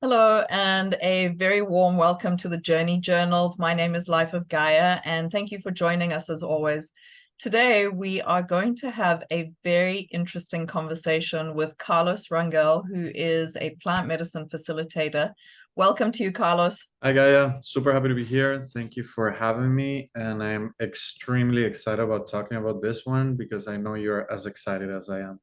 Hello, and a very warm welcome to the Journey Journals. My name is Life of Gaia, and thank you for joining us as always. Today, we are going to have a very interesting conversation with Carlos Rangel, who is a plant medicine facilitator. Welcome to you, Carlos. Hi Gaia, super happy to be here. Thank you for having me. And I'm extremely excited about talking about this one because I know you're as excited as I am.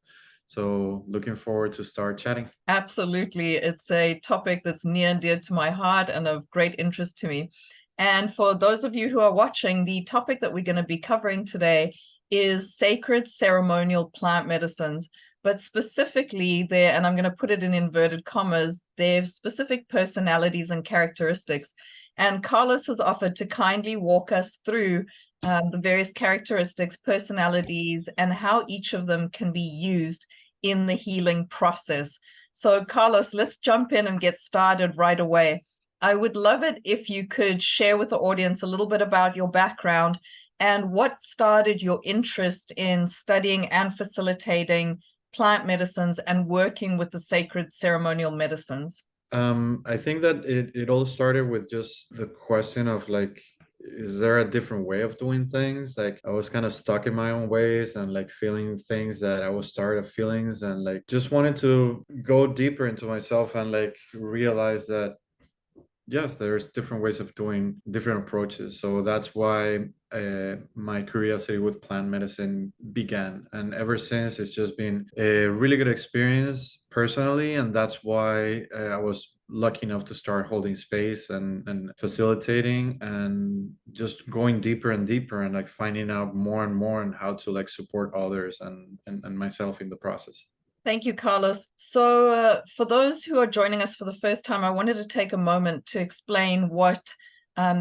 So looking forward to start chatting. Absolutely. It's a topic that's near and dear to my heart and of great interest to me. And for those of you who are watching, the topic that we're going to be covering today is sacred ceremonial plant medicines, but specifically there, and I'm going to put it in inverted commas, their specific personalities and characteristics. And Carlos has offered to kindly walk us through the various characteristics, personalities, and how each of them can be used in the healing process. So, Carlos, let's jump in and get started right away. I would love it if you could share with the audience a little bit about your background and what started your interest in studying and facilitating plant medicines and working with the sacred ceremonial medicines. I think that it all started with just the question of like, is there a different way of doing things? Like I was kind of stuck in my own ways and like feeling things that I was tired of feelings and like just wanted to go deeper into myself and like realize that yes, there's different ways of doing different approaches. So that's why my curiosity with plant medicine began. And ever since, it's just been a really good experience personally. And that's why I was lucky enough to start holding space and facilitating and just going deeper and deeper and like finding out more and more on how to like support others and myself in the process. Thank you, Carlos. So, for those who are joining us for the first time, I wanted to take a moment to explain what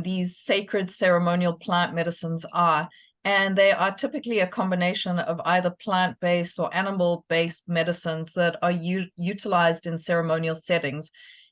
these sacred ceremonial plant medicines are. And they are typically a combination of either plant-based or animal-based medicines that are utilized in ceremonial settings.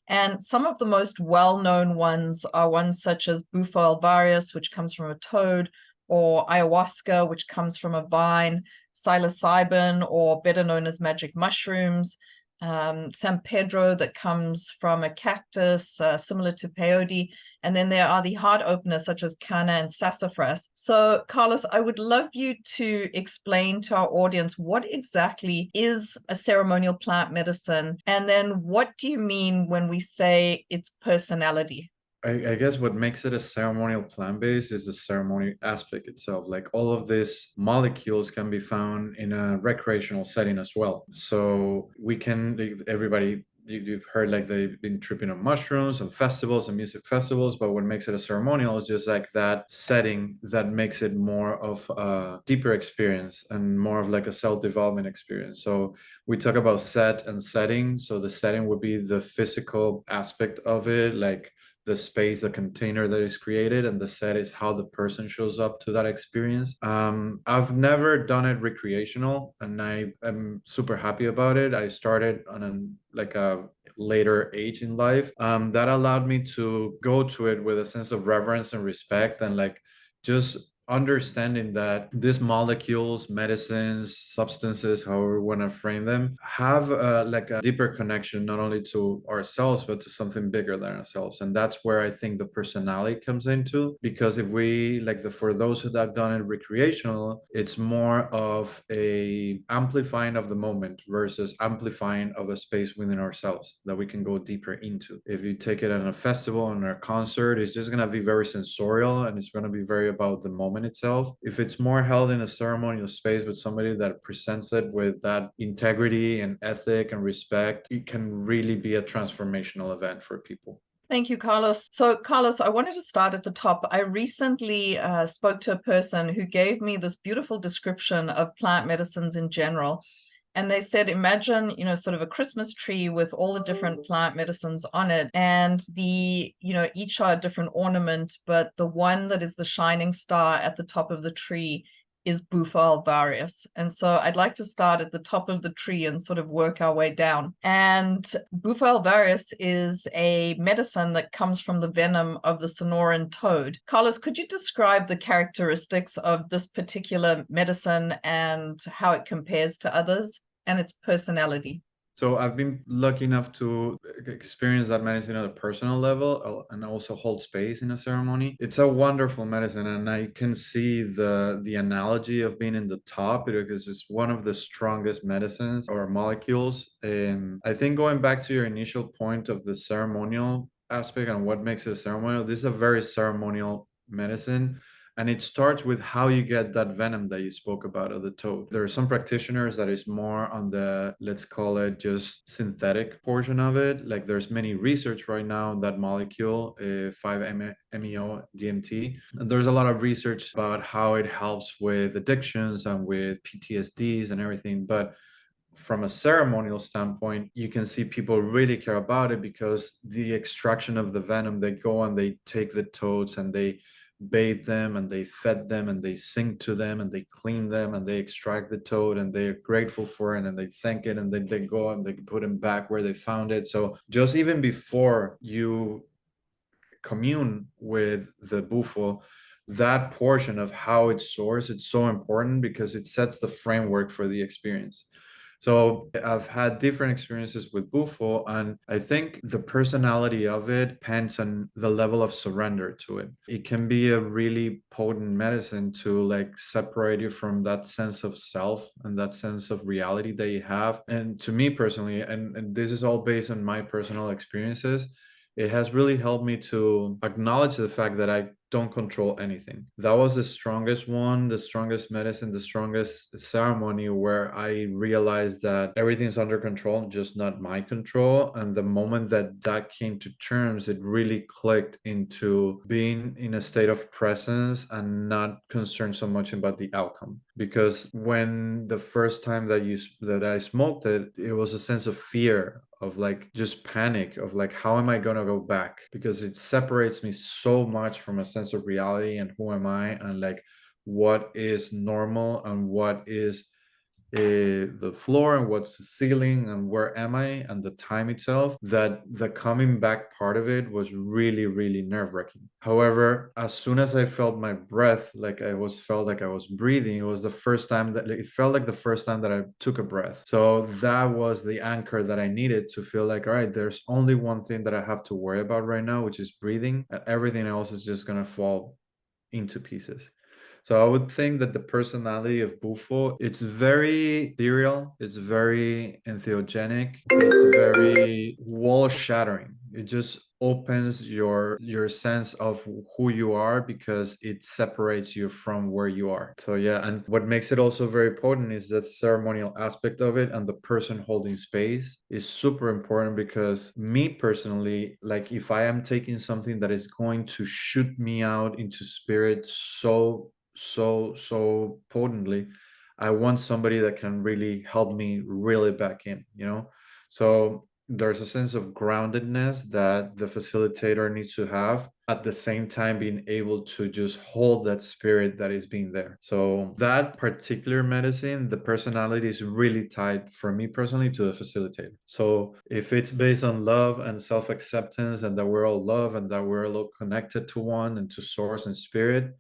And some of the most well-known ones are ones such as Bufo alvarius, which comes from a toad, or ayahuasca, which comes from a vine, psilocybin, or better known as magic mushrooms, San Pedro that comes from a cactus, similar to peyote, and then there are the heart openers such as Kanna and Sassafras. So, Carlos, I would love you to explain to our audience what exactly is a ceremonial plant medicine, and then what do you mean when we say its personality? I guess what makes it a ceremonial plant base is the ceremony aspect itself. Like all of these molecules can be found in a recreational setting as well. So we can, everybody, you've heard like they've been tripping on mushrooms and festivals and music festivals, but what makes it a ceremonial is just like that setting that makes it more of a deeper experience and more of like a self-development experience. So we talk about set and setting. So the setting would be the physical aspect of it, like the space, the container that is created, and the set is how the person shows up to that experience. I've never done it recreational, and I am super happy about it. I started on a later age in life. That allowed me to go to it with a sense of reverence and respect, and like just understanding that these molecules, medicines, substances, however we want to frame them, have like a deeper connection not only to ourselves but to something bigger than ourselves. And that's where I think the personality comes into, because if we like the for those who have done it recreational, it's more of a amplifying of the moment versus amplifying of a space within ourselves that we can go deeper into. If you take it at a festival and a concert, it's just going to be very sensorial and it's going to be very about the moment itself. If it's more held in a ceremonial space with somebody that presents it with that integrity and ethic and respect, it can really be a transformational event for people. Thank you, Carlos. So, Carlos, I wanted to start at the top. I recently spoke to a person who gave me this beautiful description of plant medicines in general. And they said, imagine, sort of a Christmas tree with all the different plant medicines on it. And each are a different ornament, but the one that is the shining star at the top of the tree is Bufo alvarius. And so I'd like to start at the top of the tree and sort of work our way down. And Bufo alvarius is a medicine that comes from the venom of the Sonoran toad. Carlos, could you describe the characteristics of this particular medicine and how it compares to others and its personality? So I've been lucky enough to experience that medicine at a personal level and also hold space in a ceremony. It's a wonderful medicine, and I can see the analogy of being in the top because it's one of the strongest medicines or molecules. And I think going back to your initial point of the ceremonial aspect and what makes it a ceremonial, this is a very ceremonial medicine, and it starts with how you get that venom that you spoke about of the toad. There are some practitioners that is more on the, let's call it just synthetic portion of it. Like there's many research right now on that molecule, 5-MeO DMT. And there's a lot of research about how it helps with addictions and with PTSDs and everything. But from a ceremonial standpoint, you can see people really care about it because the extraction of the venom, they go and they take the toads and they bathe them and they fed them and they sing to them and they clean them and they extract the toad and they're grateful for it and they thank it and then they go and they put them back where they found it. So just even before you commune with the Bufo, that portion of how it's sourced, it's so important because it sets the framework for the experience. So I've had different experiences with Bufo, and I think the personality of it depends on the level of surrender to it. It can be a really potent medicine to like separate you from that sense of self and that sense of reality that you have. And to me personally, and this is all based on my personal experiences, it has really helped me to acknowledge the fact that I don't control anything. That was the strongest one, the strongest medicine, the strongest ceremony where I realized that everything's under control, just not my control. And the moment that that came to terms, it really clicked into being in a state of presence and not concerned so much about the outcome. Because when the first time that I smoked it, it was a sense of fear, of like just panic of like, how am I going to go back? Because it separates me so much from a sense of reality and who am I and like what is normal and what is the floor and what's the ceiling and where am I and the time itself, that the coming back part of it was really, really nerve-wracking. However, as soon as I felt my breath, like felt like I was breathing, it was the first time that it felt like the first time that I took a breath. So that was the anchor that I needed to feel like, all right, there's only one thing that I have to worry about right now, which is breathing, and everything else is just gonna fall into pieces. So I would think that the personality of Bufo, it's very ethereal, it's very entheogenic, it's very wall shattering. It just opens your sense of who you are because it separates you from where you are. So yeah, and what makes it also very potent is that ceremonial aspect of it, and the person holding space is super important because me personally, like if I am taking something that is going to shoot me out into spirit so potently, I want somebody that can really help me reel it back in, you know? So there's a sense of groundedness that the facilitator needs to have, at the same time being able to just hold that spirit that is being there. So that particular medicine, the personality is really tied for me personally to the facilitator. So if it's based on love and self-acceptance and that we're all love and that we're all connected to one and to source and spirit,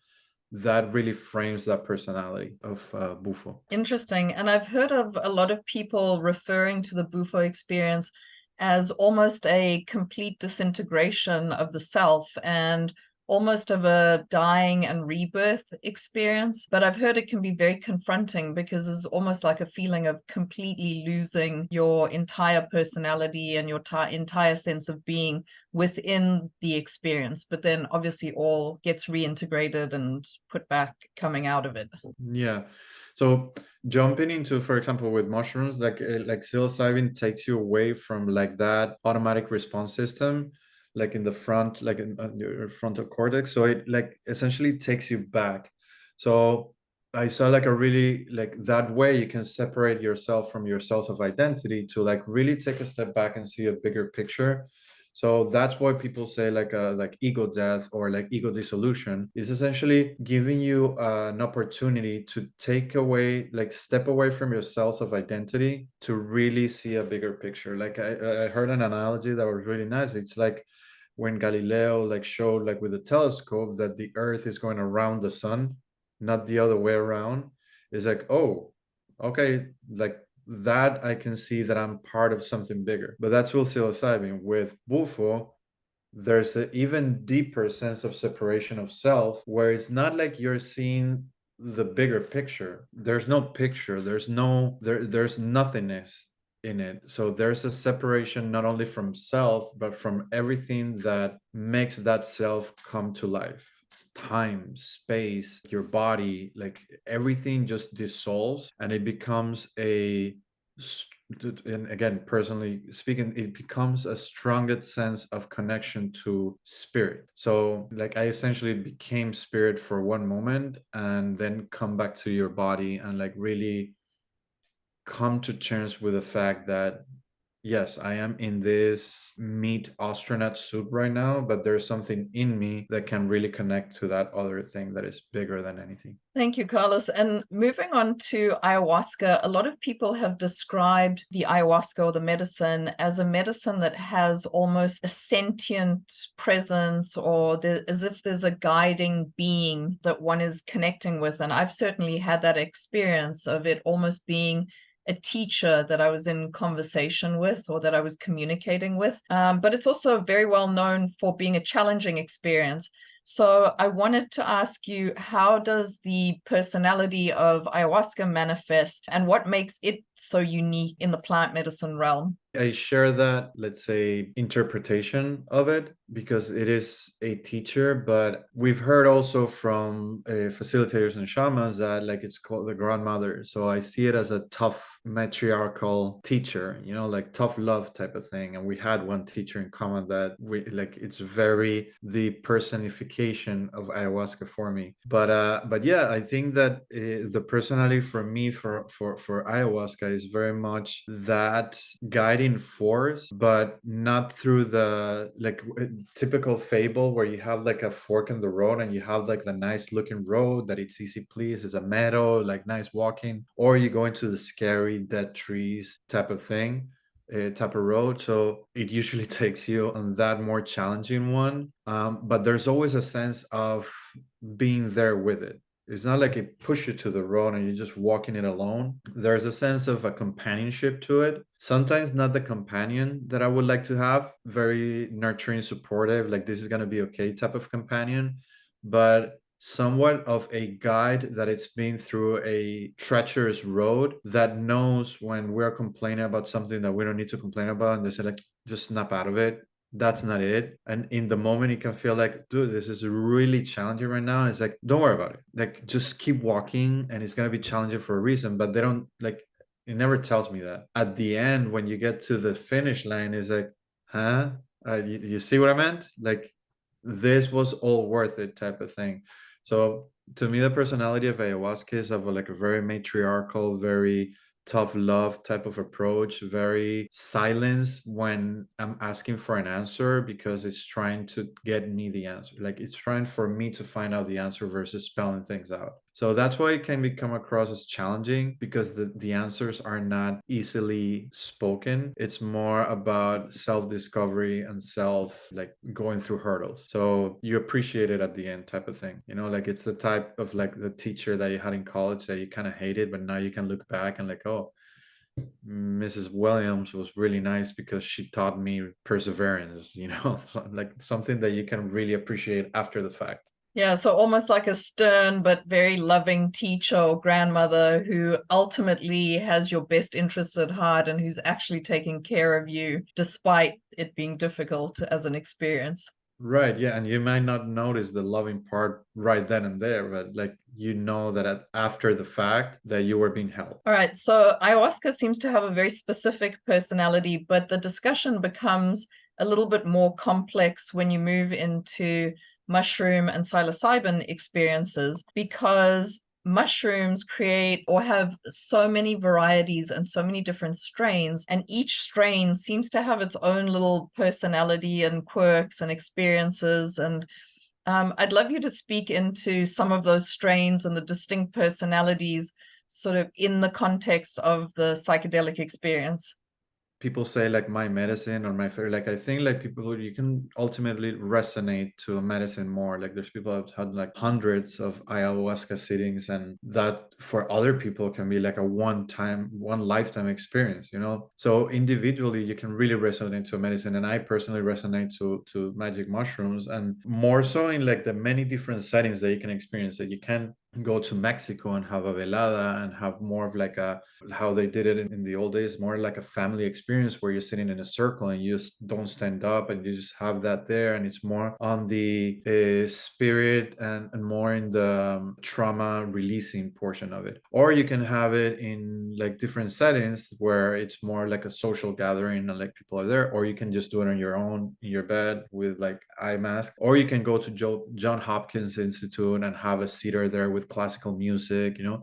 that really frames that personality of Bufo. Interesting. And I've heard of a lot of people referring to the Bufo experience as almost a complete disintegration of the self and almost of a dying and rebirth experience. But I've heard it can be very confronting because it's almost like a feeling of completely losing your entire personality and your entire sense of being within the experience. But then obviously all gets reintegrated and put back coming out of it. Yeah. So jumping into, for example, with mushrooms, like psilocybin takes you away from like that automatic response system, like in the front, like in your frontal cortex. So it like essentially takes you back. So I saw like a really like that way you can separate yourself from your sense of identity to like really take a step back and see a bigger picture. So that's why people say like ego death or like ego dissolution is essentially giving you an opportunity to take away, like step away from your cells of identity to really see a bigger picture. Like I heard an analogy that was really nice. It's like when Galileo like showed like with a telescope that the Earth is going around the sun, not the other way around. It's like, oh, okay, like that I can see that I'm part of something bigger. But that's with psilocybin. With Bufo, there's an even deeper sense of separation of self, where it's not like you're seeing the bigger picture. There's no picture, there's nothingness in it. So there's a separation not only from self, but from everything that makes that self come to life. Time, space, your body, like everything just dissolves and it becomes and again, personally speaking, it becomes a stronger sense of connection to spirit. So like I essentially became spirit for one moment and then come back to your body and like really come to terms with the fact that yes, I am in this meat astronaut suit right now, but there's something in me that can really connect to that other thing that is bigger than anything. Thank you, Carlos. And moving on to ayahuasca, a lot of people have described the ayahuasca or the medicine as a medicine that has almost a sentient presence, or as if there's a guiding being that one is connecting with. And I've certainly had that experience of it almost being a teacher that I was in conversation with or that I was communicating with. But it's also very well known for being a challenging experience. So I wanted to ask you, how does the personality of ayahuasca manifest and what makes it so unique in the plant medicine realm? I share that, let's say, interpretation of it because it is a teacher, but we've heard also from facilitators and shamans that like it's called the grandmother. So I see it as a tough matriarchal teacher, you know, like tough love type of thing. And we had one teacher in common that we like, it's very the personification of ayahuasca for me. But yeah, I think that the personality for me for ayahuasca is very much that guiding force, but not through the like typical fable where you have like a fork in the road and you have like the nice looking road that it's easy please, is a meadow, like nice walking, or you go into the scary dead trees type of thing, type of road. So it usually takes you on that more challenging one. But there's always a sense of being there with it. It's not like it pushes you to the road and you're just walking it alone. There's a sense of a companionship to it. Sometimes not the companion that I would like to have, very nurturing, supportive, like this is going to be okay type of companion, but somewhat of a guide that it's been through a treacherous road that knows when we're complaining about something that we don't need to complain about. And they say, like, just snap out of it, that's not it. And in the moment, you can feel like, dude, this is really challenging right now. It's like, don't worry about it. Like, just keep walking and it's going to be challenging for a reason. But they don't like, it never tells me that. At the end, when you get to the finish line, is like, huh? You see what I meant? Like, this was all worth it type of thing. So to me, the personality of ayahuasca is of like a very matriarchal, very tough love type of approach, very silence when I'm asking for an answer because it's trying to get me the answer. Like it's trying for me to find out the answer versus spelling things out. So that's why it can become across as challenging because the answers are not easily spoken. It's more about self-discovery and self like going through hurdles. So you appreciate it at the end type of thing. You know, like it's the type of like the teacher that you had in college that you kind of hated, but now you can look back and like, oh, Mrs. Williams was really nice because she taught me perseverance, you know, like something that you can really appreciate after the fact. Yeah, so almost like a stern but very loving teacher or grandmother who ultimately has your best interests at heart and who's actually taking care of you despite it being difficult as an experience. Right, yeah, and you might not notice the loving part right then and there, but like you know that after the fact that you were being helped. All right, so ayahuasca seems to have a very specific personality, but the discussion becomes a little bit more complex when you move into mushroom and psilocybin experiences because mushrooms create or have so many varieties and so many different strains, and each strain seems to have its own little personality and quirks and experiences. And I'd love you to speak into some of those strains and the distinct personalities sort of in the context of the psychedelic experience. people say like my medicine or my favorite, like I think like people, you can ultimately resonate to a medicine more. Like there's people that have had like hundreds of ayahuasca sittings, and that for other people can be like a one lifetime experience, you know. So individually you can really resonate to a medicine, and I personally resonate to magic mushrooms, and more so in like the many different settings that you can experience it. You can go to Mexico and have a velada and have more of like a, how they did it in the old days, more like a family experience where you're sitting in a circle and you just don't stand up and you just have that there, and it's more on the spirit and more in the trauma releasing portion of it. Or you can have it in like different settings where it's more like a social gathering and like people are there, or you can just do it on your own in your bed with like eye mask, or you can go to John Hopkins Institute and have a sitter there with classical music, you know.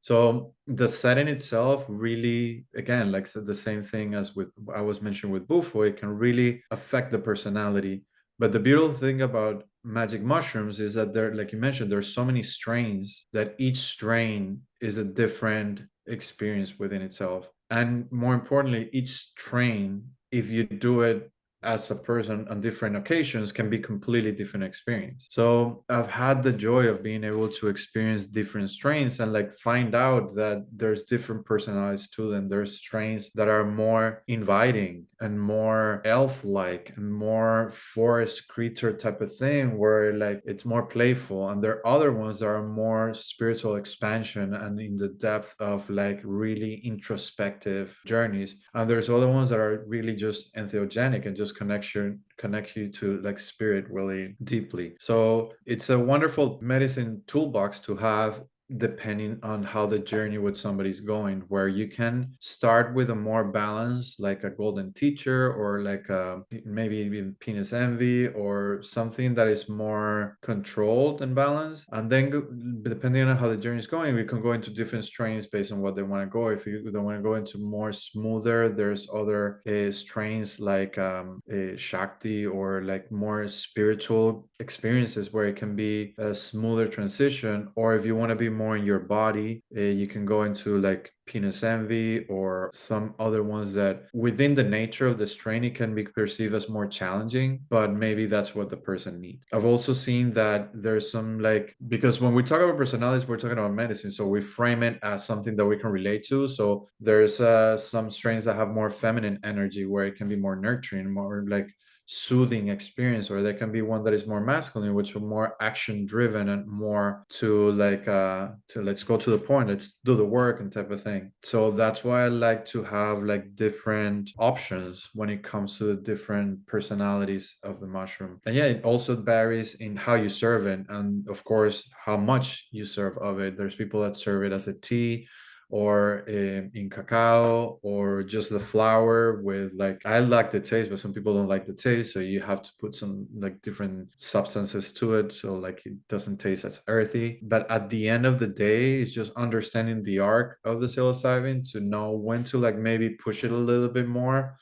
So the setting itself really, again, like the same thing as with I was mentioning with Bufo, it can really affect the personality. But the beautiful thing about magic mushrooms is that there, like you mentioned, there's so many strains that each strain is a different experience within itself. And more importantly, each strain, if you do it as a person on different occasions, can be completely different experience. So I've had the joy of being able to experience different strains and like find out that there's different personalities to them. There's strains that are more inviting and more elf-like and more forest creature type of thing, where like it's more playful, and there are other ones that are more spiritual expansion and in the depth of like really introspective journeys, and there's other ones that are really just entheogenic and just connect you to like spirit really deeply. So it's a wonderful medicine toolbox to have, depending on how the journey with somebody's going, where you can start with a more balance, like a golden teacher, or like maybe even penis envy, or something that is more controlled and balanced, and then depending on how the journey is going, we can go into different strains based on what they want to go. If you don't want to go into more smoother, there's other strains like Shakti, or like more spiritual experiences where it can be a smoother transition. Or if you want to be more in your body, you can go into like penis envy, or some other ones that within the nature of the strain it can be perceived as more challenging, but maybe that's what the person needs. I've also seen that there's some like, because when we talk about personalities, we're talking about medicine, so we frame it as something that we can relate to. So there's some strains that have more feminine energy, where it can be more nurturing, more like soothing experience, or there can be one that is more masculine, which are more action driven and more to like to let's go to the point, let's do the work and type of thing. So that's why I like to have like different options when it comes to the different personalities of the mushroom. And yeah, it also varies in how you serve it, and of course how much you serve of it. There's people that serve it as a tea, or in cacao, or just the flower with like, I like the taste, but some people don't like the taste, so you have to put some like different substances to it, so like it doesn't taste as earthy. But at the end of the day, it's just understanding the arc of the psilocybin to know when to like maybe push it a little bit more,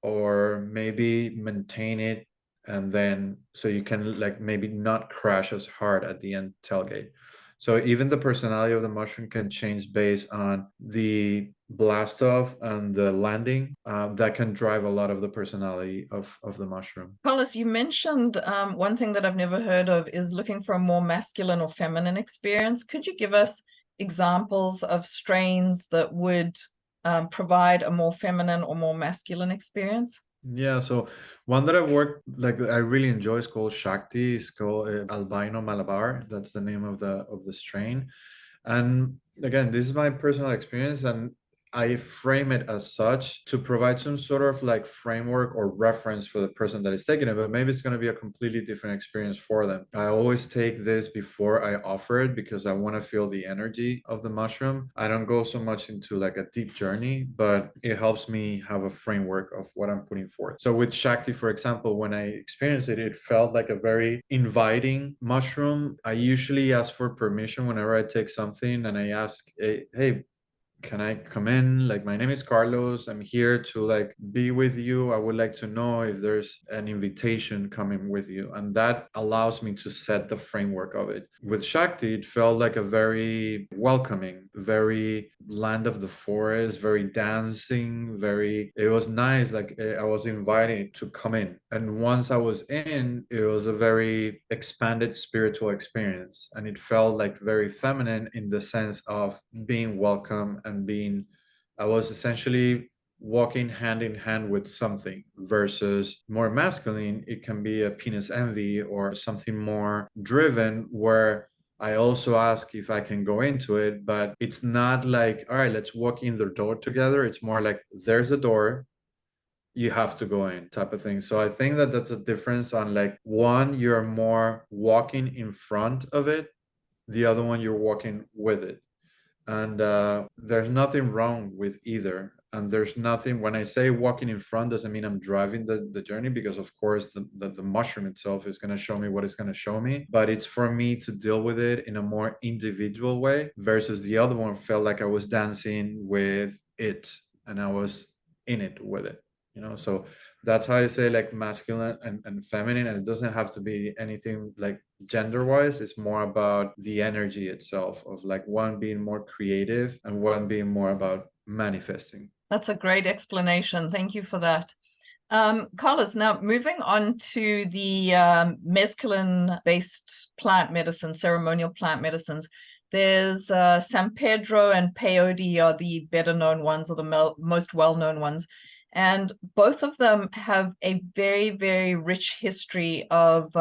or maybe maintain it, and then so you can like maybe not crash as hard at the end tailgate. So even the personality of the mushroom can change based on the blast off and the landing. That can drive a lot of the personality of the mushroom. Carlos, you mentioned one thing that I've never heard of is looking for a more masculine or feminine experience. Could you give us examples of strains that would provide a more feminine or more masculine experience? Yeah, so one that I worked like I really enjoy is called Shakti. It's called Albino Malabar. That's the name of the strain. And again, this is my personal experience, and I frame it as such to provide some sort of like framework or reference for the person that is taking it, but maybe it's going to be a completely different experience for them. I always take this before I offer it because I want to feel the energy of the mushroom. I don't go so much into like a deep journey, but it helps me have a framework of what I'm putting forth. So with Shakti, for example, when I experienced it, it felt like a very inviting mushroom. I usually ask for permission whenever I take something, and I ask, hey, can I come in? Like, my name is Carlos. I'm here to like be with you. I would like to know if there's an invitation coming with you. And that allows me to set the framework of it. With Shakti, it felt like a very welcoming, very land of the forest, very dancing, it was nice. Like, I was invited to come in. And once I was in, it was a very expanded spiritual experience. And it felt like very feminine in the sense of being welcome and I was essentially walking hand in hand with something, versus more masculine, it can be a penis envy or something more driven, where I also ask if I can go into it, but it's not like, all right, let's walk in the door together. It's more like, there's a door, you have to go in, type of thing. So I think that that's a difference on, like, one, you're more walking in front of it, the other one, you're walking with it. And there's nothing wrong with either. And there's nothing, when I say walking in front, doesn't mean I'm driving the journey, because of course the mushroom itself is going to show me what it's going to show me, but it's for me to deal with it in a more individual way, versus the other one felt like I was dancing with it and I was in it with it, you know. So that's how I say, like, masculine and feminine, and it doesn't have to be anything like gender wise. It's more about the energy itself, of like one being more creative and one being more about manifesting. That's a great explanation. Thank you for that. Carlos, now moving on to the mescaline-based plant medicine, ceremonial plant medicines. There's San Pedro and peyote are the better known ones, or the most well-known ones. And both of them have a very, very rich history of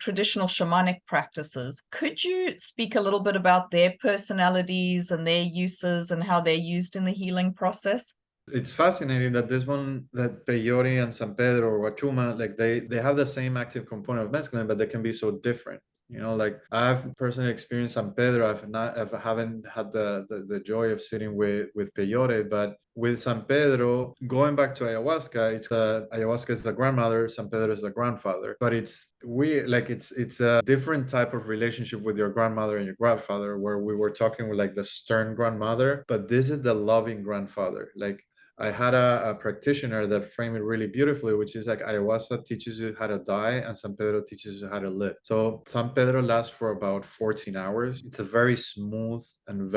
traditional shamanic practices. Could you speak a little bit about their personalities and their uses and how they're used in the healing process? It's fascinating that this one, that peyote and San Pedro or Wachuma, like they have the same active component of mescaline, but they can be so different. You know, like, I've personally experienced San Pedro. I haven't had the joy of sitting with peyote, but with San Pedro, going back to ayahuasca, ayahuasca is the grandmother, San Pedro is the grandfather. But it's weird, like, it's a different type of relationship with your grandmother and your grandfather, where we were talking with like the stern grandmother, but this is the loving grandfather. Like, I had a practitioner that framed it really beautifully, which is like, ayahuasca teaches you how to die and San Pedro teaches you how to live. So San Pedro lasts for about 14 hours. It's a very smooth and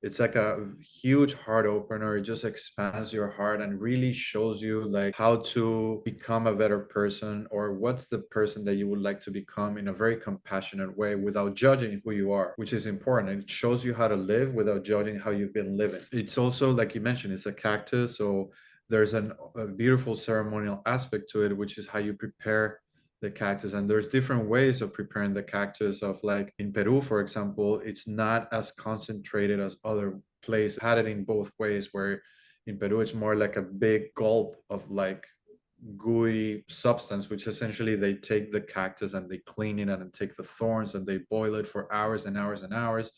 it's like a huge heart opener. It just expands your heart and really shows you like how to become a better person, or what's the person that you would like to become, in a very compassionate way, without judging who you are, which is important. It shows you how to live without judging how you've been living. It's also, like you mentioned, it's a cactus. So there's a beautiful ceremonial aspect to it, which is how you prepare the cactus. And there's different ways of preparing the cactus. Of like, in Peru, for example, it's not as concentrated as other places. Had it in both ways, where in Peru it's more like a big gulp of like gooey substance, which essentially they take the cactus and they clean it and take the thorns and they boil it for hours and hours and hours,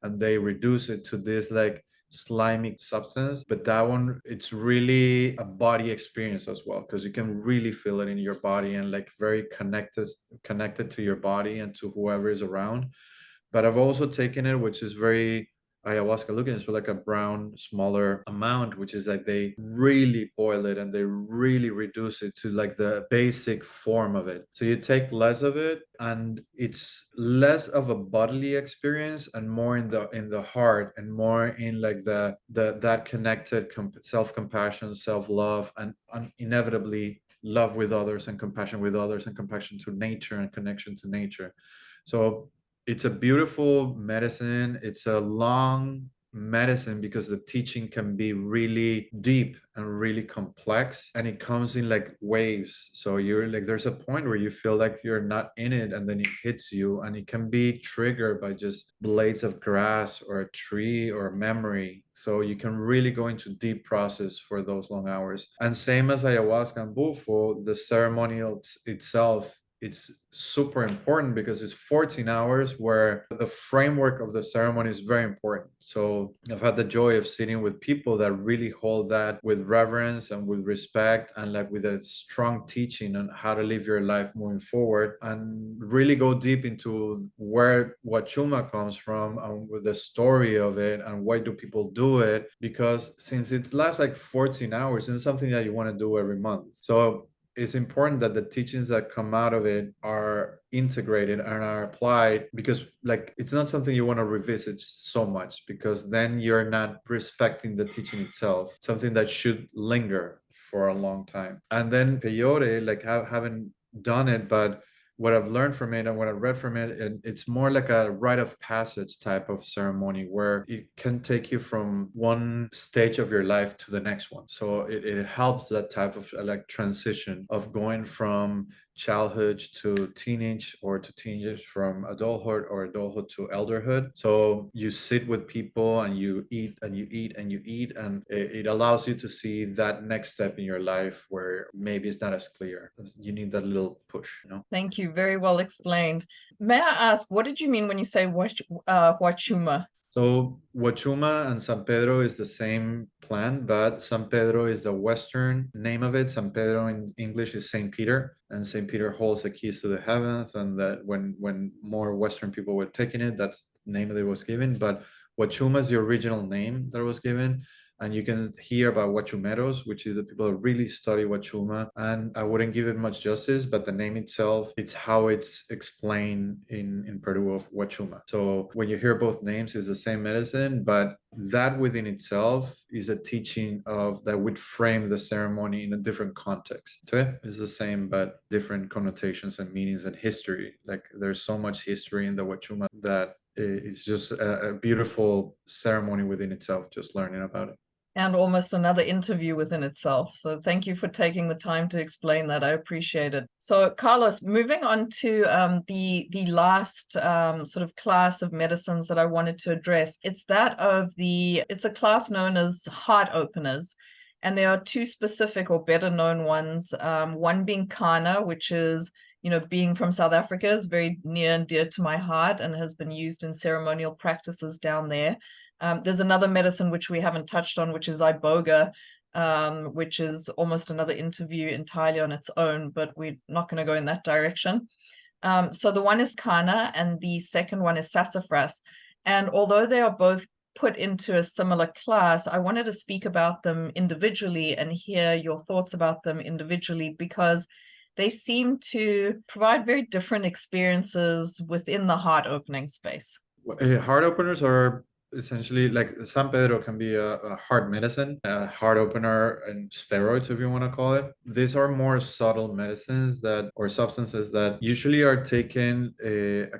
and they reduce it to this like slimy substance. But that one, it's really a body experience as well, because you can really feel it in your body, and like very connected to your body and to whoever is around. But I've also taken it, which is very ayahuasca looking. It's for like a brown, smaller amount, which is like they really boil it and they really reduce it to like the basic form of it. So you take less of it, and it's less of a bodily experience and more in the heart, and more in like the that connected self-compassion, self-love, and inevitably love with others and compassion with others and compassion to nature and connection to nature. So it's a beautiful medicine. It's a long medicine because the teaching can be really deep and really complex, and it comes in like waves. So you're like, there's a point where you feel like you're not in it, and then it hits you, and it can be triggered by just blades of grass or a tree or a memory. So you can really go into deep process for those long hours. And same as ayahuasca and bufo, the ceremonial itself it's super important because it's 14 hours where the framework of the ceremony is very important. So I've had the joy of sitting with people that really hold that with reverence and with respect, and like with a strong teaching on how to live your life moving forward, and really go deep into where Wachuma comes from and with the story of it and why do people do it, because since it lasts like 14 hours, it's something that you want to do every month. So it's important that the teachings that come out of it are integrated and are applied, because like it's not something you want to revisit so much, because then you're not respecting the teaching itself. It's something that should linger for a long time. And then peyote, like haven't done it, but what I've learned from it and what I've read from it, it's more like a rite of passage type of ceremony where it can take you from one stage of your life to the next one. So it helps that type of like transition of going from childhood to teenage, or to teenage from adulthood, or adulthood to elderhood. So you sit with people and you eat and you eat and you eat, and it allows you to see that next step in your life where maybe it's not as clear. You need that little push, you know? Thank you. Very well explained. May I ask, what did you mean when you say Wachuma? So Huachuma and San Pedro is the same plant, but San Pedro is the Western name of it. San Pedro in English is Saint Peter, and Saint Peter holds the keys to the heavens. And that when more Western people were taking it, that's the name that it was given. But Huachuma is the original name that was given. And you can hear about Huachumeros, which is the people that really study Huachuma. And I wouldn't give it much justice, but the name itself, it's how it's explained in Peru of Huachuma. So when you hear both names, it's the same medicine, but that within itself is a teaching of that would frame the ceremony in a different context. So it's the same, but different connotations and meanings and history. Like there's so much history in the Huachuma that it's just a beautiful ceremony within itself, just learning about it. And almost another interview within itself. So thank you for taking the time to explain that. I appreciate it. So Carlos, moving on to the last sort of class of medicines that I wanted to address. It's a class known as heart openers. And there are two specific or better known ones. One being Kanna, which is, being from South Africa, is very near and dear to my heart and has been used in ceremonial practices down there. There's another medicine which we haven't touched on, which is iboga, which is almost another interview entirely on its own, but we're not going to go in that direction. So the one is Kanna and the second one is Sassafras. And although they are both put into a similar class, I wanted to speak about them individually and hear your thoughts about them individually, because they seem to provide very different experiences within the heart opening space. Heart openers are essentially like San Pedro can be a heart medicine, a heart opener, and steroids, if you want to call it. These are more subtle medicines that, or substances that usually are taken,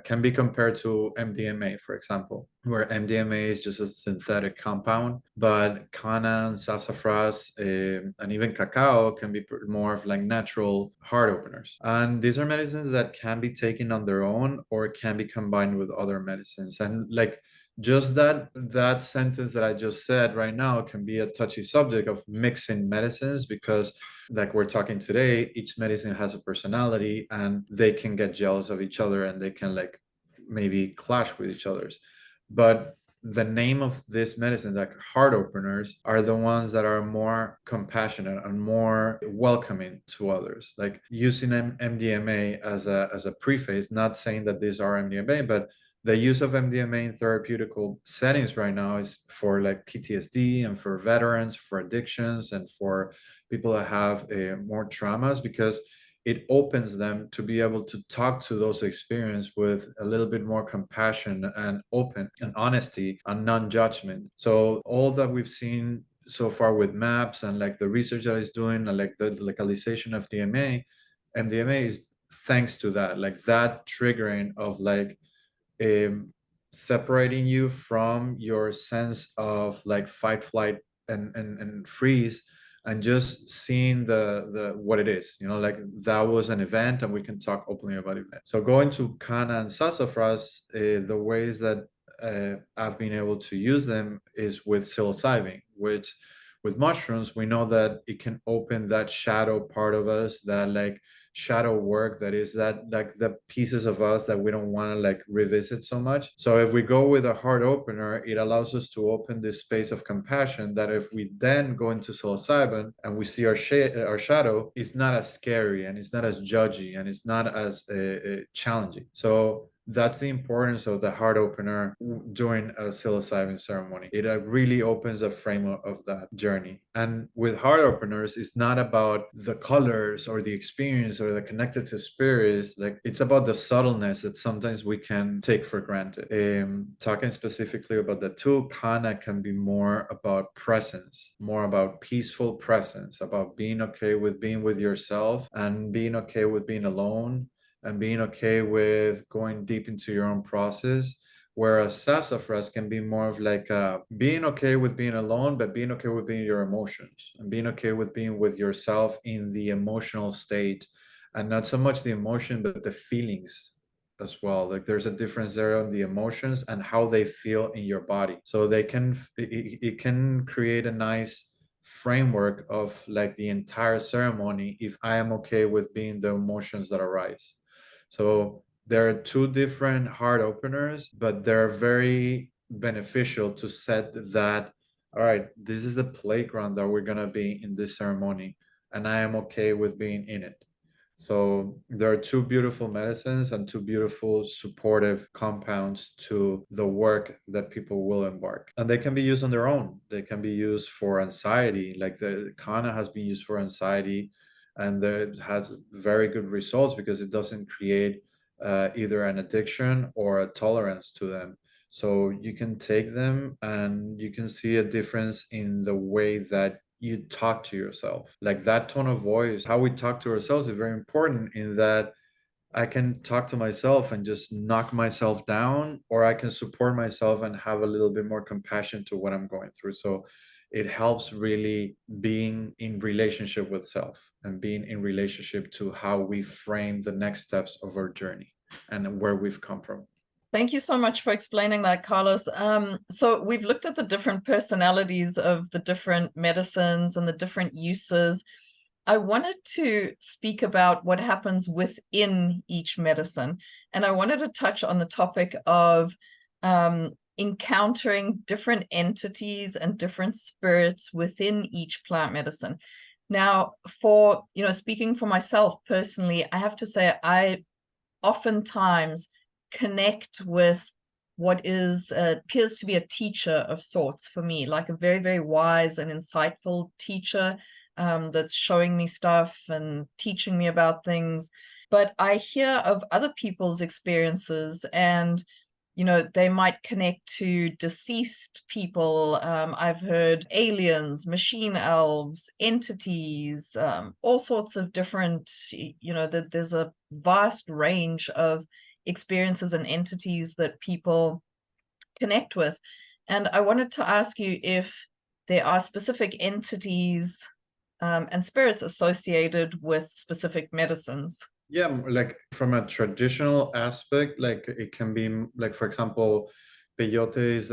can be compared to MDMA, for example, where MDMA is just a synthetic compound, but Kanna and sassafras and even cacao can be more of like natural heart openers. And these are medicines that can be taken on their own or can be combined with other medicines. And like, just that sentence that I just said right now can be a touchy subject of mixing medicines, because like we're talking today, each medicine has a personality and they can get jealous of each other and they can like maybe clash with each other's. But the name of this medicine, like heart openers, are the ones that are more compassionate and more welcoming to others. Like using MDMA as a preface, not saying that these are MDMA, but the use of MDMA in therapeutical settings right now is for like PTSD and for veterans, for addictions, and for people that have more traumas, because it opens them to be able to talk to those experiences with a little bit more compassion and open and honesty and non-judgment. So all that we've seen so far with MAPS and like the research that is doing and like the legalization of MDMA is thanks to that, like that triggering of like separating you from your sense of like fight, flight, and freeze, and just seeing the what it is, like that was an event and we can talk openly about it. So going to Kanna and sassafras, the ways that I've been able to use them is with psilocybin, which with mushrooms, we know that it can open that shadow part of us, that like shadow work, that is that like the pieces of us that we don't want to like revisit so much. So if we go with a heart opener, it allows us to open this space of compassion, that if we then go into psilocybin and we see our shadow, it's not as scary, and it's not as judgy, and it's not as challenging. So that's the importance of the heart opener during a psilocybin ceremony. It really opens a frame of that journey. And with heart openers, it's not about the colors or the experience or the connected to spirits. Like, it's about the subtleness that sometimes we can take for granted. Talking specifically about the two, Kanna can be more about presence, more about peaceful presence, about being okay with being with yourself and being okay with being alone, and being okay with going deep into your own process. Whereas sassafras can be more of like being okay with being alone, but being okay with being your emotions, and being okay with being with yourself in the emotional state, and not so much the emotion, but the feelings as well. Like, there's a difference there on the emotions and how they feel in your body. So it can create a nice framework of like the entire ceremony if I am okay with being the emotions that arise. So there are two different heart openers, but they're very beneficial to set that, all right, this is the playground that we're going to be in this ceremony, and I am okay with being in it. So there are two beautiful medicines and two beautiful supportive compounds to the work that people will embark. And they can be used on their own. They can be used for anxiety, like the Kanna has been used for anxiety, and it has very good results because it doesn't create either an addiction or a tolerance to them. So you can take them and you can see a difference in the way that you talk to yourself. Like, that tone of voice, how we talk to ourselves is very important, in that I can talk to myself and just knock myself down, or I can support myself and have a little bit more compassion to what I'm going through. So it helps really being in relationship with self, and being in relationship to how we frame the next steps of our journey and where we've come from. Thank you so much for explaining that, Carlos. So we've looked at the different personalities of the different medicines and the different uses. I wanted to speak about what happens within each medicine, and I wanted to touch on the topic of encountering different entities and different spirits within each plant medicine. Now, for, speaking for myself personally, I have to say I oftentimes connect with what is appears to be a teacher of sorts for me, like a very, very wise and insightful teacher that's showing me stuff and teaching me about things. But I hear of other people's experiences, and they might connect to deceased people. I've heard aliens, machine elves, entities, all sorts of different, that there's a vast range of experiences and entities that people connect with. And I wanted to ask you if there are specific entities and spirits associated with specific medicines. Yeah, like from a traditional aspect, like it can be like, for example, peyote is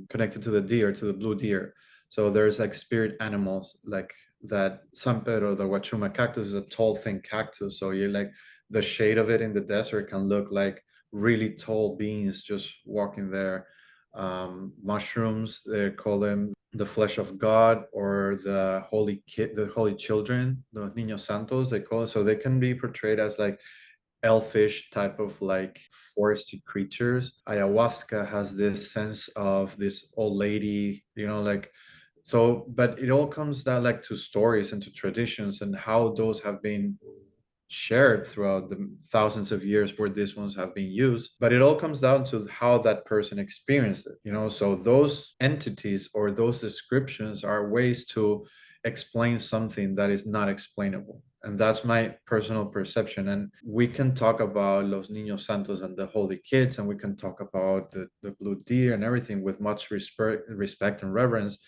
connected to the deer, to the blue deer. So there's like spirit animals like that. San Pedro, the Huachuma cactus, is a tall, thin cactus. So you like the shade of it in the desert can look like really tall beings just walking there. Mushrooms, they call them the flesh of God, or the holy kid, the holy children, the Niños Santos, they call it. So they can be portrayed as like elfish type of like foresty creatures. Ayahuasca has this sense of this old lady, like, so, but it all comes down like to stories and to traditions and how those have been shared throughout the thousands of years where these ones have been used. But it all comes down to how that person experienced it. So those entities or those descriptions are ways to explain something that is not explainable. And that's my personal perception. And we can talk about Los Niños Santos and the Holy Kids, and we can talk about the blue deer and everything with much respect and reverence.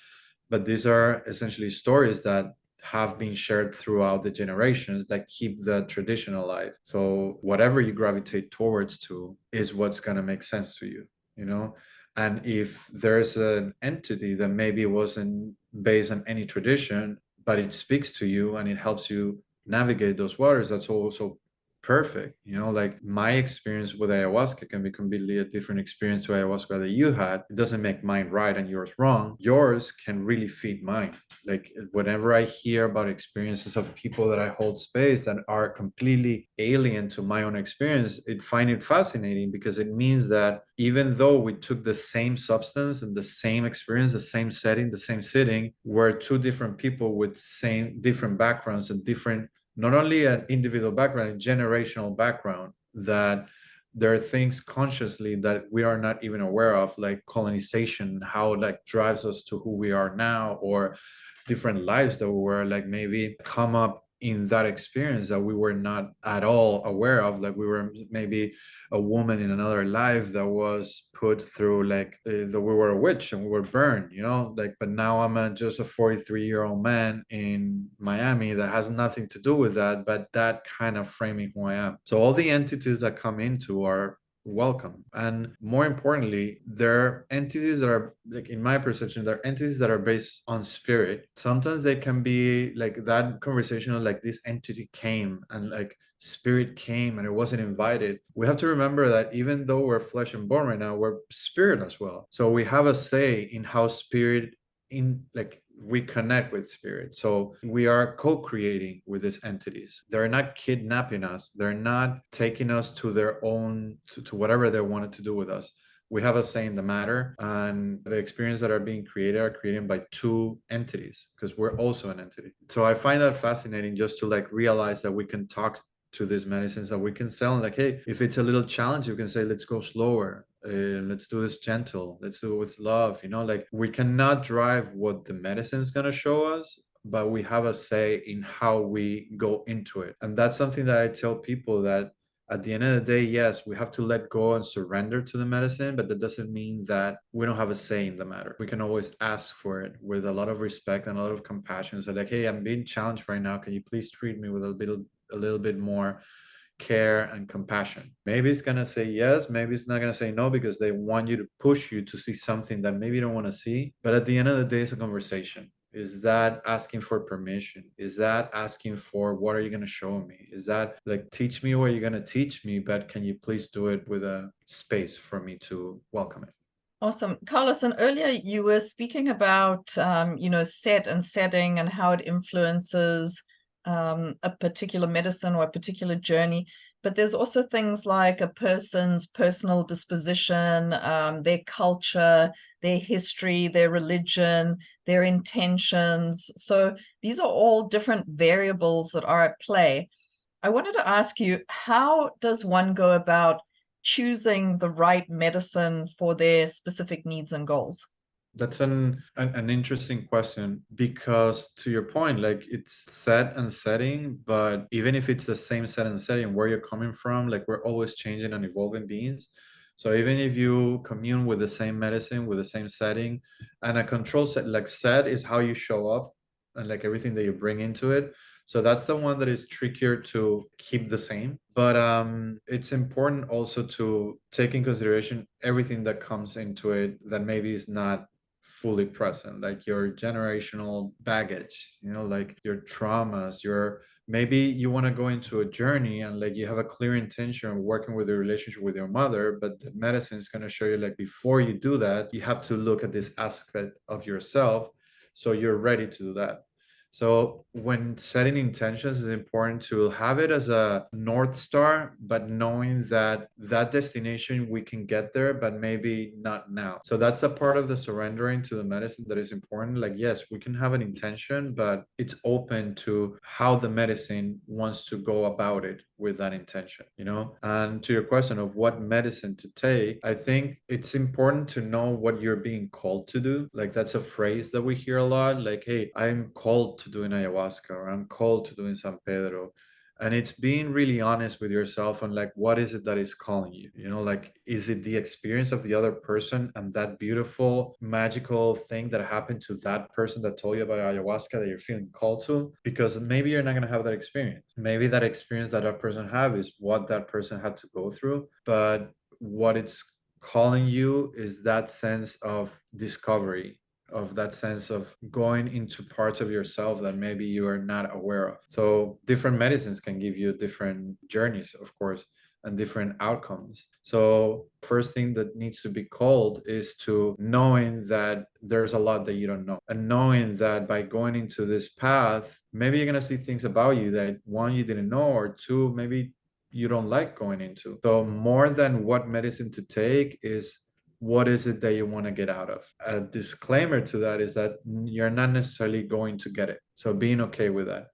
But these are essentially stories that have been shared throughout the generations that keep the tradition alive. So whatever you gravitate towards to is what's going to make sense to you, you know? And if there's an entity that maybe wasn't based on any tradition, but it speaks to you and it helps you navigate those waters. That's also perfect. Like my experience with ayahuasca can be completely a different experience to ayahuasca that you had. It doesn't make mine right and yours wrong. Yours can really feed mine. Like whenever I hear about experiences of people that I hold space that are completely alien to my own experience, I find it fascinating because it means that even though we took the same substance and the same experience, the same setting, the same sitting, we're two different people with same different backgrounds and different, not only an individual background, a generational background, that there are things consciously that we are not even aware of, like colonization, how like drives us to who we are now, or different lives that we were like maybe come up in that experience that we were not at all aware of. Like we were maybe a woman in another life that was put through like that we were a witch and we were burned, like, but now I'm just a 43-year-old man in Miami that has nothing to do with that, but that kind of framing who I am. So all the entities that come into are welcome, and more importantly, they're entities that are, like, in my perception, they're entities that are based on spirit. Sometimes they can be like that conversation of like this entity came and like spirit came and it wasn't invited. We have to remember that even though we're flesh and bone right now, we're spirit as well, so we have a say in how spirit, in like, we connect with spirit. So we are co-creating with these entities. They're not kidnapping us. They're not taking us to their own, to whatever they wanted to do with us. We have a say in the matter, and the experience that are being created are created by two entities because we're also an entity. So I find that fascinating, just to like realize that we can talk to these medicines, that we can sell, like, hey, if it's a little challenge, you can say, let's go slower, let's do this gentle, let's do it with love. Like, we cannot drive what the medicine is going to show us, but we have a say in how we go into it. And that's something that I tell people, that at the end of the day, yes, we have to let go and surrender to the medicine, but that doesn't mean that we don't have a say in the matter. We can always ask for it with a lot of respect and a lot of compassion. So like, hey, I'm being challenged right now, can you please treat me with a little bit more care and compassion? Maybe it's going to say yes, maybe it's not going to say no, because they want you to push you to see something that maybe you don't want to see. But at the end of the day, it's a conversation. Is that asking for permission? Is that asking for, what are you going to show me? Is that like, teach me what you're going to teach me, but can you please do it with a space for me to welcome it? Awesome. Carlos, and earlier you were speaking about, set and setting and how it influences a particular medicine or a particular journey. But there's also things like a person's personal disposition, their culture, their history, their religion, their intentions. So these are all different variables that are at play. I wanted to ask you, how does one go about choosing the right medicine for their specific needs and goals? That's an interesting question, because to your point, like, it's set and setting, but even if it's the same set and setting, where you're coming from, like, we're always changing and evolving beings. So even if you commune with the same medicine, with the same setting, and a control set, like, set is how you show up and like everything that you bring into it. So that's the one that is trickier to keep the same. But it's important also to take in consideration everything that comes into it that maybe is not fully present, like your generational baggage, like your traumas, your, maybe you want to go into a journey and like you have a clear intention of working with the relationship with your mother, but the medicine is going to show you, like, before you do that, you have to look at this aspect of yourself, so you're ready to do that. So when setting intentions, it's important to have it as a North Star, but knowing that that destination, we can get there, but maybe not now. So that's a part of the surrendering to the medicine that is important. Like, yes, we can have an intention, but it's open to how the medicine wants to go about it with that intention, And to your question of what medicine to take, I think it's important to know what you're being called to do. Like, that's a phrase that we hear a lot, like, hey, I'm called to doing ayahuasca, or I'm called to doing San Pedro. And it's being really honest with yourself on, like, what is it that is calling you? Like, is it the experience of the other person and that beautiful magical thing that happened to that person that told you about ayahuasca that you're feeling called to? Because maybe you're not going to have that experience. Maybe that experience that person have is what that person had to go through, but what it's calling you is that sense of discovery, of that sense of going into parts of yourself that maybe you are not aware of. So different medicines can give you different journeys, of course, and different outcomes. So first thing that needs to be called is to knowing that there's a lot that you don't know, and knowing that by going into this path, maybe you're going to see things about you that one, you didn't know, or two, maybe you don't like going into. So more than what medicine to take is what is it that you want to get out of. A disclaimer to that is that you're not necessarily going to get it. So being okay with that,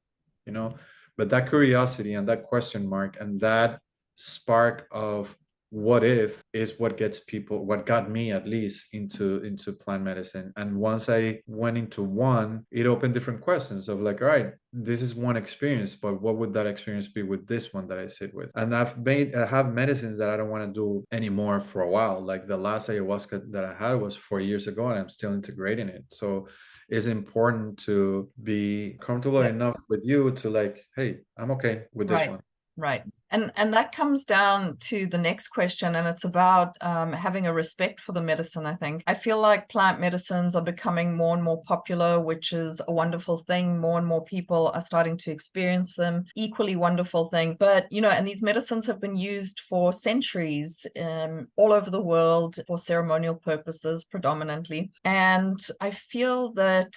you know, but that curiosity and that question mark and that spark of what if is what gets people, what got me at least into plant medicine. And once I went into one, it opened different questions of like, all right, this is one experience, but what would that experience be with this one that I sit with? And I have medicines that I don't want to do anymore for a while. Like the last ayahuasca that I had was 4 years ago, and I'm still integrating it. So it's important to be comfortable Yep. enough with you to like, hey, I'm okay with this Right. one. Right. And that comes down to the next question, and it's about having a respect for the medicine, I think. I feel like plant medicines are becoming more and more popular, which is a wonderful thing. More and more people are starting to experience them. Equally wonderful thing. But, and these medicines have been used for centuries all over the world for ceremonial purposes predominantly. And I feel that,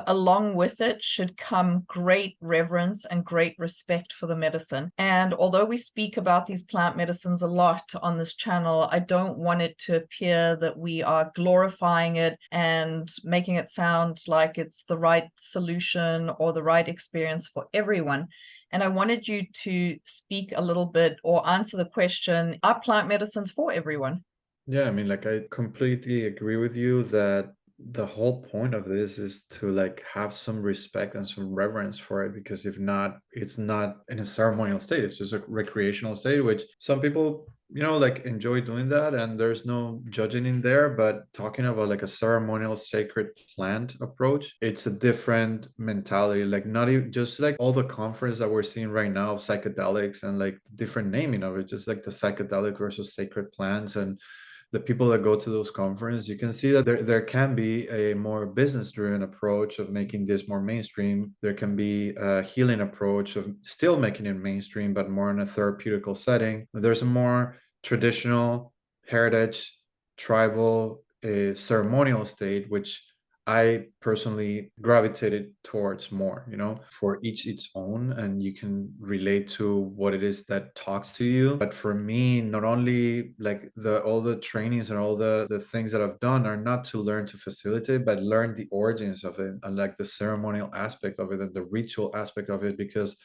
along with it should come great reverence and great respect for the medicine. And although we speak about these plant medicines a lot on this channel, I don't want it to appear that we are glorifying it and making it sound like it's the right solution or the right experience for everyone. And I wanted you to speak a little bit or answer the question, are plant medicines for everyone? Yeah, I mean, like I completely agree with you that the whole point of this is to like have some respect and some reverence for it, because if not, it's not in a ceremonial state, it's just a recreational state, which some people, like enjoy doing that, and there's no judging in there. But talking about like a ceremonial sacred plant approach, it's a different mentality. Like not even just like all the conference that we're seeing right now of psychedelics and like different naming of it, just like the psychedelic versus sacred plants, and the people that go to those conferences, you can see that there can be a more business-driven approach of making this more mainstream. There can be a healing approach of still making it mainstream, but more in a therapeutical setting. There's a more traditional heritage, tribal, ceremonial state, which I personally gravitated towards more, for each its own, and you can relate to what it is that talks to you. But for me, not only like all the trainings and all the things that I've done are not to learn to facilitate, but learn the origins of it and like the ceremonial aspect of it and the ritual aspect of it, because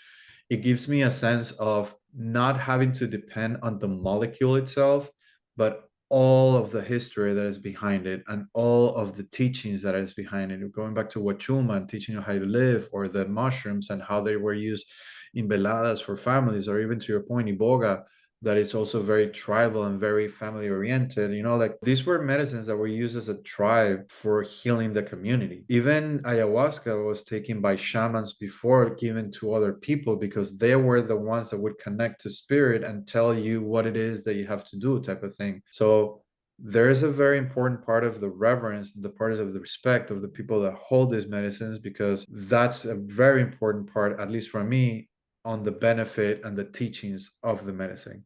it gives me a sense of not having to depend on the molecule itself, but all of the history that is behind it and all of the teachings that is behind it. Going back to Wachuma and teaching you how to live, or the mushrooms and how they were used in veladas for families, or even to your point, Iboga, that it's also very tribal and very family oriented. Like these were medicines that were used as a tribe for healing the community. Even ayahuasca was taken by shamans before given to other people, because they were the ones that would connect to spirit and tell you what it is that you have to do, type of thing. So there is a very important part of the reverence, the part of the respect of the people that hold these medicines, because that's a very important part, at least for me, on the benefit and the teachings of the medicine.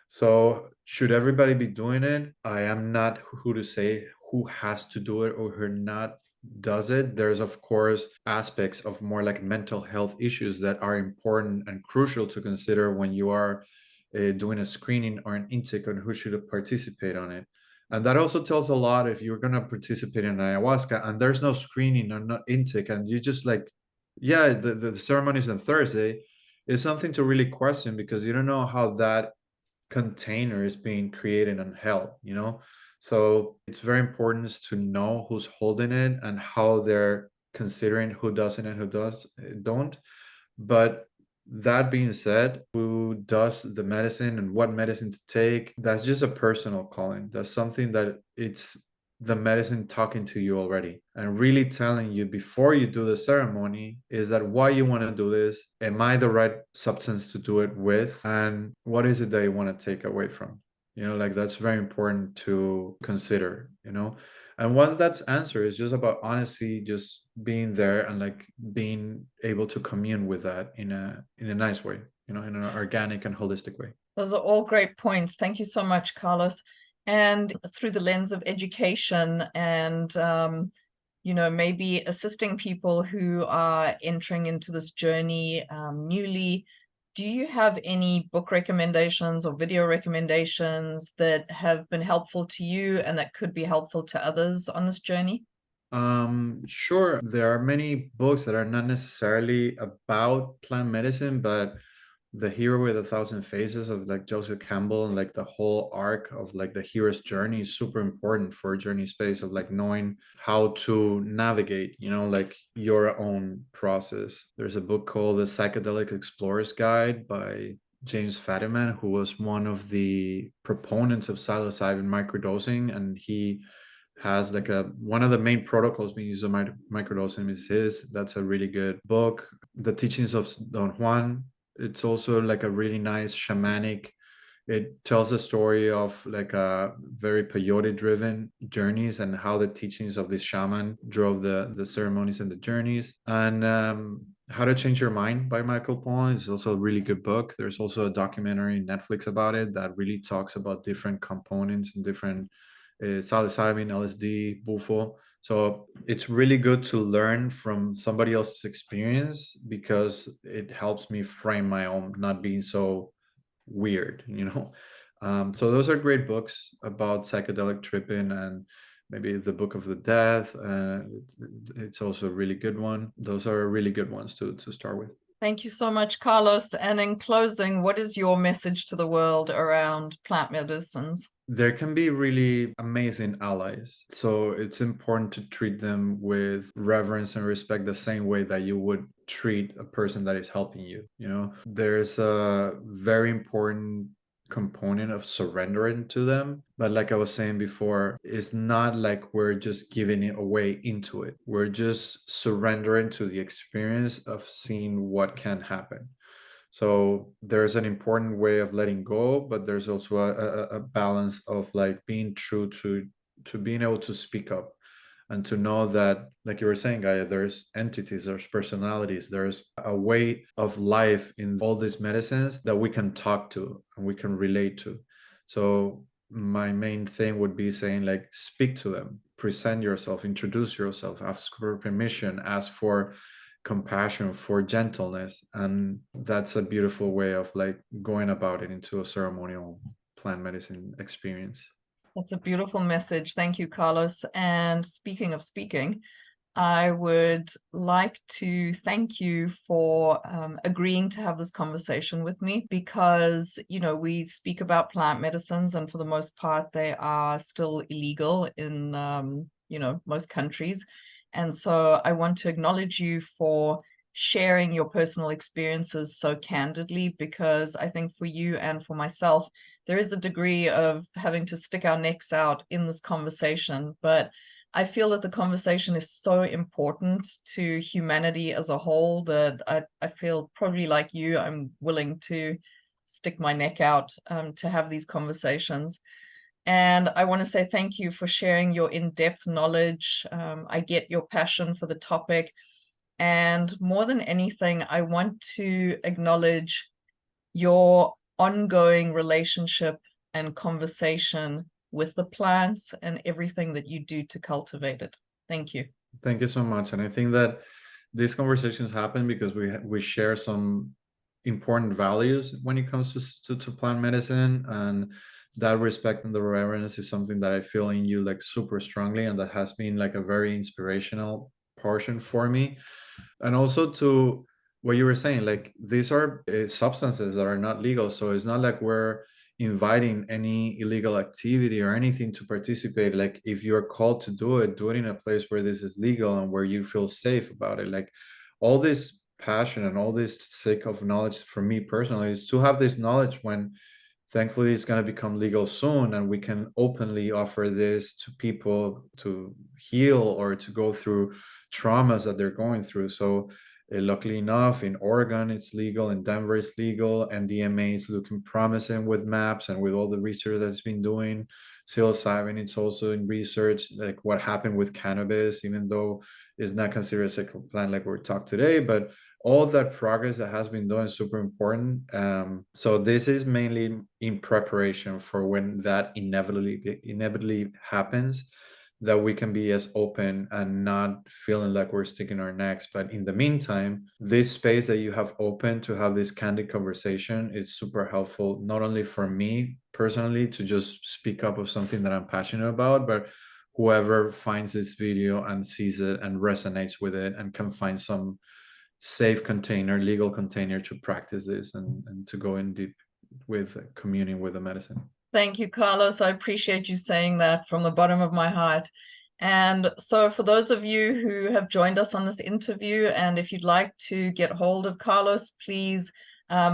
So should everybody be doing it? I am not who to say who has to do it or who not does it. There's of course aspects of more like mental health issues that are important and crucial to consider when you are doing a screening or an intake on who should participate on it. And that also tells a lot if you're going to participate in ayahuasca and there's no screening or not intake, and you just like, yeah, the ceremony is on Thursday, is something to really question, because you don't know how that container is being created and held. So it's very important to know who's holding it and how they're considering who does it and who don't. But that being said, who does the medicine and what medicine to take, that's just a personal calling. That's something that it's the medicine talking to you already and really telling you before you do the ceremony, is that why you want to do this? Am I the right substance to do it with? And what is it that you want to take away from? Like that's very important to consider. And once that's answered, it's just about honesty, just being there and like being able to commune with that in a nice way, in an organic and holistic way. Those are all great points. Thank you so much, Carlos. And through the lens of education and maybe assisting people who are entering into this journey newly, do you have any book recommendations or video recommendations that have been helpful to you and that could be helpful to others on this journey? Sure. There are many books that are not necessarily about plant medicine, but The Hero with a Thousand Faces of like Joseph Campbell and like the whole arc of like the hero's journey is super important for a journey space of like knowing how to navigate, like your own process. There's a book called The Psychedelic Explorer's Guide by James Fadiman, who was one of the proponents of psilocybin microdosing, and he has like one of the main protocols being used of microdosing is his. That's a really good book. The Teachings of Don Juan, it's also like a really nice shamanic. It tells a story of like a very peyote driven journeys and how the teachings of this shaman drove the ceremonies and the journeys. And How to Change Your Mind by Michael Pollan is also a really good book. There's also a documentary in Netflix about it that really talks about different components and different psilocybin, LSD, Bufo. So it's really good to learn from somebody else's experience because it helps me frame my own, not being so weird. So those are great books about psychedelic tripping, and maybe the Book of the Dead. It's also a really good one. Those are really good ones to start with. Thank you so much, Carlos. And in closing, what is your message to the world around plant medicines? There can be really amazing allies. So it's important to treat them with reverence and respect the same way that you would treat a person that is helping you. There's a very important component of surrendering to them. But like I was saying before, it's not like we're just giving it away into it. We're just surrendering to the experience of seeing what can happen. So there's an important way of letting go, but there's also a balance of like being true to being able to speak up and to know that, like you were saying, Gaia, there's entities, there's personalities, there's a way of life in all these medicines that we can talk to and we can relate to. So my main thing would be saying like speak to them, present yourself, introduce yourself, ask for permission, ask for compassion, for gentleness. And that's a beautiful way of like going about it into a ceremonial plant medicine experience. That's a beautiful message. Thank you, Carlos. And speaking of speaking, I would like to thank you for agreeing to have this conversation with me because, we speak about plant medicines and for the most part, they are still illegal in, most countries. And so I want to acknowledge you for sharing your personal experiences so candidly, because I think for you and for myself, there is a degree of having to stick our necks out in this conversation. But I feel that the conversation is so important to humanity as a whole that I feel probably like you, I'm willing to stick my neck out to have these conversations. And I want to say thank you for sharing your in-depth knowledge. I get your passion for the topic. And more than anything, I want to acknowledge your ongoing relationship and conversation with the plants and everything that you do to cultivate it. Thank you. Thank you so much. And I think that these conversations happen because we share some important values when it comes to plant medicine, and that respect and the reverence is something that I feel in you like super strongly, and that has been like a very inspirational portion for me. And also to what you were saying, like these are substances that are not legal, so it's not like we're inviting any illegal activity or anything to participate. Like if you're called to do it in a place where this is legal and where you feel safe about it. Like all this passion and all this sake of knowledge for me personally is to have this knowledge when thankfully it's going to become legal soon and we can openly offer this to people to heal or to go through traumas that they're going through. So Luckily enough, in Oregon, it's legal, in Denver, it's legal, and DMA is looking promising with maps and with all the research that's been doing. Psilocybin, it's also in research, like what happened with cannabis, even though it's not considered a sacred plant like we're talking today, but all that progress that has been done is super important. So this is mainly in preparation for when that inevitably happens, that we can be as open and not feeling like we're sticking our necks. But in the meantime, this space that you have open to have this candid conversation is super helpful, not only for me personally to just speak up of something that I'm passionate about, but whoever finds this video and sees it and resonates with it and can find some safe container, legal container to practice this and to go in deep with communing with the medicine. Thank you, Carlos. I appreciate you saying that from the bottom of my heart. And so for those of you who have joined us on this interview, and if you'd like to get hold of Carlos, please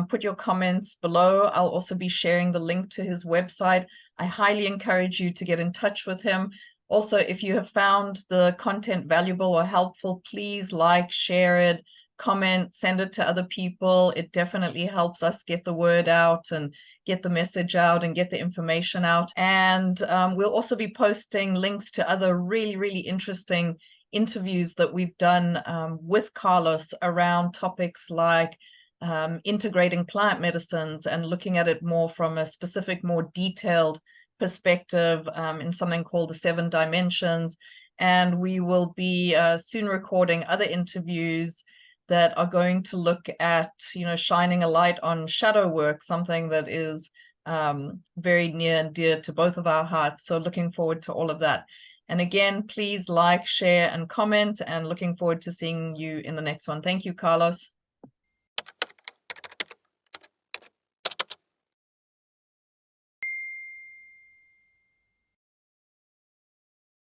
put your comments below. I'll also be sharing the link to his website. I highly encourage you to get in touch with him. Also, if you have found the content valuable or helpful, please like, share it, comment, send it to other people. It definitely helps us get the word out and get the message out and get the information out. And we'll also be posting links to other really, really interesting interviews that we've done with Carlos around topics like integrating plant medicines and looking at it more from a specific, more detailed perspective in something called the 7 dimensions. And we will be soon recording other interviews that are going to look at, shining a light on shadow work, something that is very near and dear to both of our hearts. So looking forward to all of that. And again, please like, share, and comment, and looking forward to seeing you in the next one. Thank you, Carlos.